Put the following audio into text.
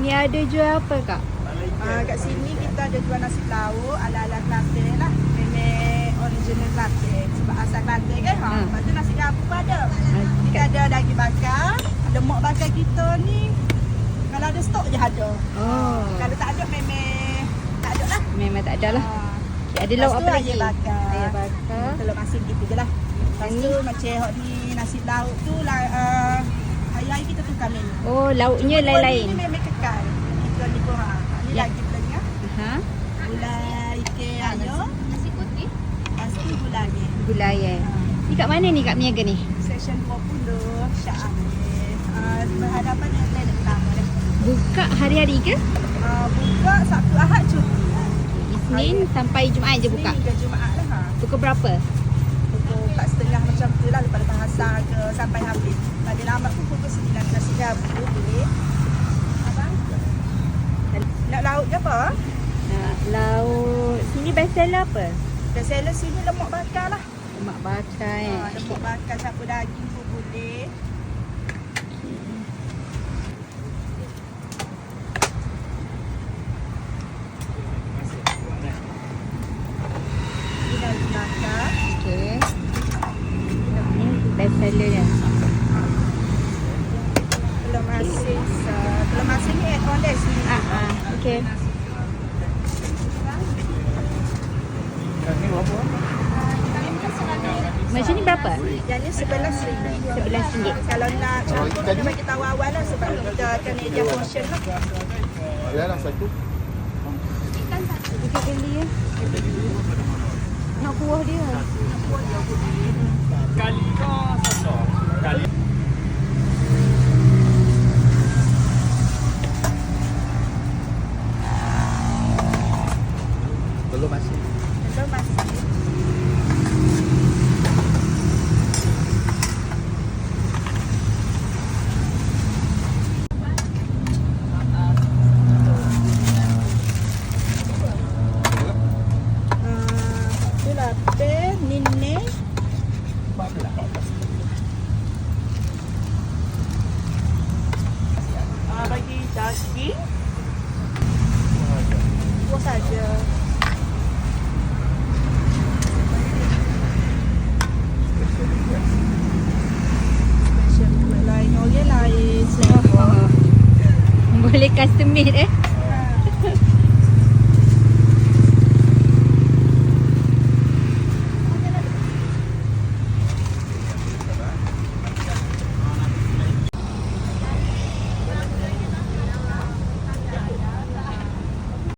Ni ada jual apa kak? Kat sini kita ada jual nasi lauk ala-ala Kelantan lah. Memang original Kelantan. Sebab asal Kelantan kan. Lepas tu nasi gabus pun ada. Kita ada daging bakar. Lemak bakar kita ni. Kalau ada stok je ada. Kalau tak ada memang tak ada lah. Memang tak ada lah. Okay, ada lauk apa lagi? Ayam bakar. Ayam bakar. Telur masin gitu je lah. Lepas tu macam hot ni nasi lauk tu lah. Hari-hari kita tukar menu. Oh, lauknya Ni lain-lain. memang kekal. Kita ni kurang. Ni Ya. lagi belanja. Gulai ikan ayam. Nasi putih. Lepas tu gulai ni. Gulai Ni kat mana ni kat Meniaga ni? Session 20 Syah Amir. Berhadapan dengan klinik utama dah. Buka hari-hari ke? Buka Sabtu Ahad cuti. Isnin sampai Jumaat je buka. Ni hingga Jumaat lah. Pukul berapa? Pukul 4.30 macam tu lah. Lepas bahasa ke sampai habis. Pada lambat pun pukul 9 nasi gabus boleh. Abang? Nak lauk ke apa? Lauk sini best seller apa? Dan seller sini lemak bakar lah. Lemak bakar Lemak bakar siapa daging pun boleh. Ini daging bakar. Okey. Ni best seller dia. Telur masin. Telur masin ni add on dah sini. Okey. Macam ni berapa? Yang ni RM11. RM11. Kalau nak campur kita bagi tahu awal lah sebab kita akan media portion lah. Yalah satu. Kita beli ya. Nak kuah dia. Telur masin. Telur masin. Itulah teh, nini. Bagi daging. Buah saja. Macam lain orang lain. Boleh custom made